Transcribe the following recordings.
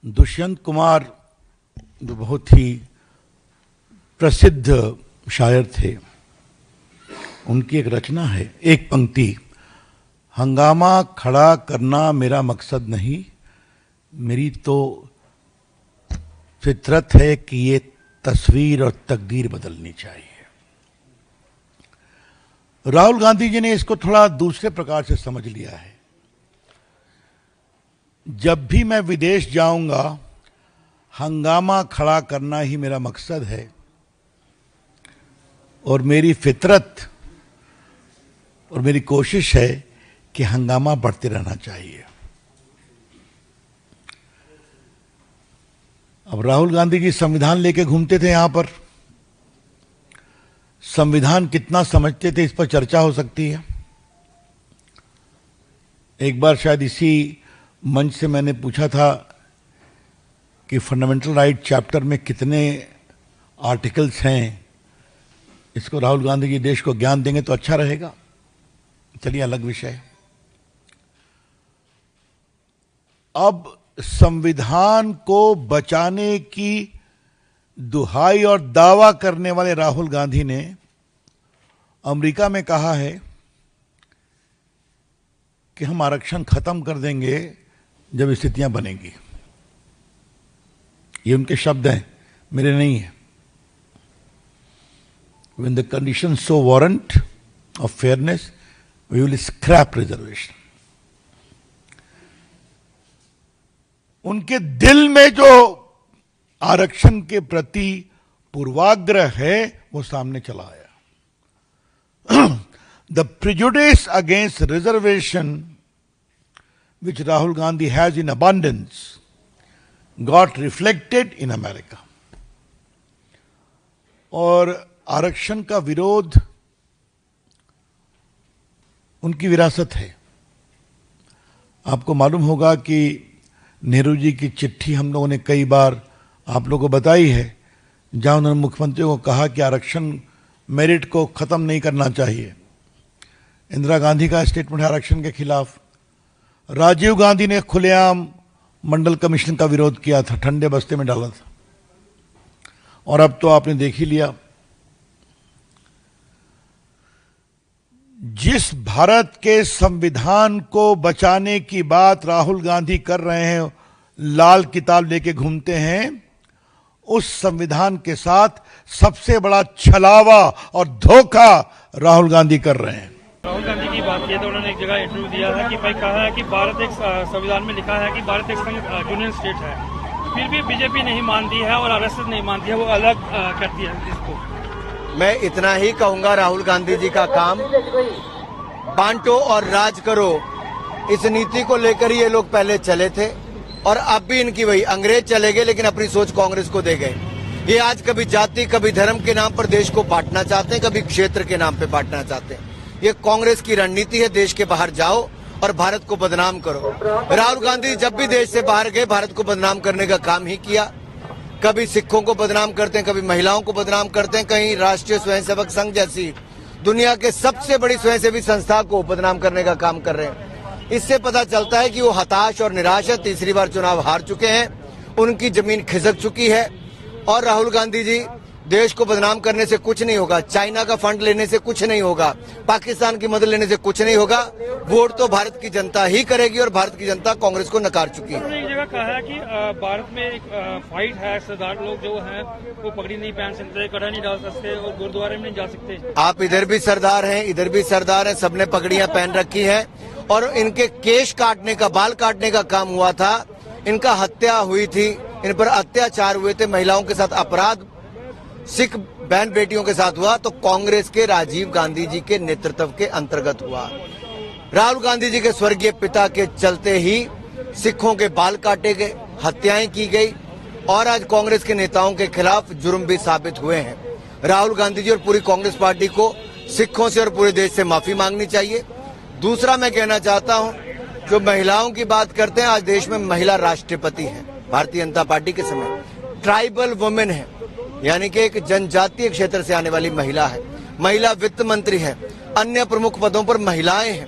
दुष्यंत कुमार जो बहुत ही प्रसिद्ध शायर थे, उनकी एक रचना है, एक पंक्ति, हंगामा खड़ा करना मेरा मकसद नहीं, मेरी तो फितरत है कि ये तस्वीर और तकदीर बदलनी चाहिए। राहुल गांधी जी ने इसको थोड़ा दूसरे प्रकार से समझ लिया है। जब भी मैं विदेश जाऊंगा, हंगामा खड़ा करना ही मेरा मकसद है और मेरी फितरत और मेरी कोशिश है कि हंगामा बढ़ते रहना चाहिए। अब राहुल गांधी जी संविधान लेके घूमते थे यहां पर। संविधान कितना समझते थे, इस पर चर्चा हो सकती है। एक बार शायद इसी मंच से मैंने पूछा था कि फंडामेंटल राइट चैप्टर में कितने आर्टिकल्स हैं, इसको राहुल गांधी जी देश को ज्ञान देंगे तो अच्छा रहेगा। चलिए, अलग विषय। अब संविधान को बचाने की दुहाई और दावा करने वाले राहुल गांधी ने अमेरिका में कहा है कि हम आरक्षण खत्म कर देंगे जब स्थितियां बनेंगी। ये उनके शब्द हैं, मेरे नहीं है। When the conditions so warrant of fairness, we will scrap reservation. उनके दिल में जो आरक्षण के प्रति पूर्वाग्रह है वो सामने चला आया। The prejudice against reservation which Rahul Gandhi has in abundance got reflected in America. और आरक्षण का विरोध उनकी विरासत है। आपको मालूम होगा कि नेहरू जी की चिट्ठी हम लोगों ने कई बार आप लोगों को बताई है, जहां उन्होंने मुख्यमंत्रियों को कहा कि आरक्षण मेरिट को खत्म नहीं करना चाहिए। इंदिरा गांधी का स्टेटमेंट है आरक्षण के खिलाफ। राजीव गांधी ने खुलेआम मंडल कमीशन का विरोध किया था, ठंडे बस्ते में डाला था। और अब तो आपने देख ही लिया, जिस भारत के संविधान को बचाने की बात राहुल गांधी कर रहे हैं, लाल किताब लेके घूमते हैं, उस संविधान के साथ सबसे बड़ा छलावा और धोखा राहुल गांधी कर रहे हैं। राहुल गांधी की बात की तो उन्होंने एक जगह इंटरव्यू दिया है कि भाई कहा है कि भारत एक संविधान में लिखा है कि भारत एक यूनियन स्टेट है, फिर भी बीजेपी नहीं मानती है और आरएसएस नहीं मानती है, वो अलग करती है इसको। मैं इतना ही कहूंगा, राहुल गांधी जी का काम बांटो और राज करो, इस नीति को लेकर ही ये लोग पहले चले थे और अब भी इनकी वही। अंग्रेज चले गए लेकिन अपनी सोच कांग्रेस को दे गए। ये आज कभी जाति कभी धर्म के नाम पर देश को बांटना चाहते हैं, कभी क्षेत्र के नाम पे बांटना चाहते हैं। ये कांग्रेस की रणनीति है। देश के बाहर जाओ और भारत को बदनाम करो। राहुल गांधी जब भी देश से बाहर गए, भारत को बदनाम करने का काम ही किया। कभी सिखों को बदनाम करते हैं, कभी महिलाओं को बदनाम करते हैं, कहीं राष्ट्रीय स्वयंसेवक संघ जैसी दुनिया के सबसे बड़ी स्वयंसेवी संस्था को बदनाम करने का काम कर रहे हैं। इससे पता चलता है कि वो हताश और निराश है। तीसरी बार चुनाव हार चुके हैं, उनकी जमीन खिसक चुकी है। और राहुल गांधी जी, देश को बदनाम करने से कुछ नहीं होगा, चाइना का फंड लेने से कुछ नहीं होगा, पाकिस्तान की मदद लेने से कुछ नहीं होगा। वोट तो भारत की जनता ही करेगी और भारत की जनता कांग्रेस को नकार चुकी है। उन्होंने एक जगह कहा है कि भारत में एक फाइट है, सरदार लोग जो हैं वो पगड़ी नहीं पहन सकते, कड़ा नहीं डाल सकते और गुरुद्वारे में नहीं जा सकते। आप इधर भी सरदार हैं, इधर भी सरदार हैं, सबने पगड़ियां पहन रखी है और इनके केश काटने का, बाल काटने का काम हुआ था। इनका हत्या हुई थी, इन पर अत्याचार हुए थे, महिलाओं के साथ अपराध सिख बहन बेटियों के साथ हुआ तो कांग्रेस के राजीव गांधी जी के नेतृत्व के अंतर्गत हुआ। राहुल गांधी जी के स्वर्गीय पिता के चलते ही सिखों के बाल काटे गए, हत्याएं की गई और आज कांग्रेस के नेताओं के खिलाफ जुर्म भी साबित हुए हैं। राहुल गांधी जी और पूरी कांग्रेस पार्टी को सिखों से और पूरे देश से माफी मांगनी चाहिए। दूसरा मैं कहना चाहता हूं, जो महिलाओं की बात करते हैं, आज देश में महिला राष्ट्रपति है भारतीय जनता पार्टी के समय। ट्राइबल वुमेन है, यानी कि एक जनजातीय क्षेत्र से आने वाली महिला है। महिला वित्त मंत्री है, अन्य प्रमुख पदों पर महिलाएं हैं।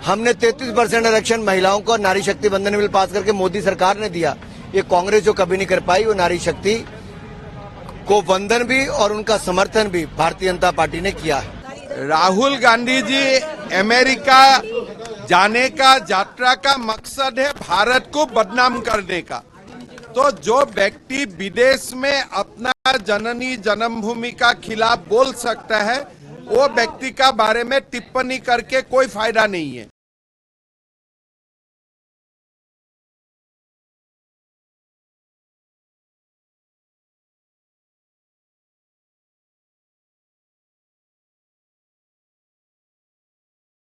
हमने 33% आरक्षण महिलाओं को नारी शक्ति बंधन बिल पास करके मोदी सरकार ने दिया। ये कांग्रेस जो कभी नहीं कर पाई, वो नारी शक्ति को वंदन भी और उनका समर्थन भी भारतीय जनता पार्टी ने किया है। राहुल गांधी जी अमेरिका जाने का यात्रा का मकसद है भारत को बदनाम करने का। तो जो व्यक्ति विदेश में अपना जननी जन्मभूमि का खिलाफ बोल सकता है, वो व्यक्ति का बारे में टिप्पणी करके कोई फायदा नहीं है।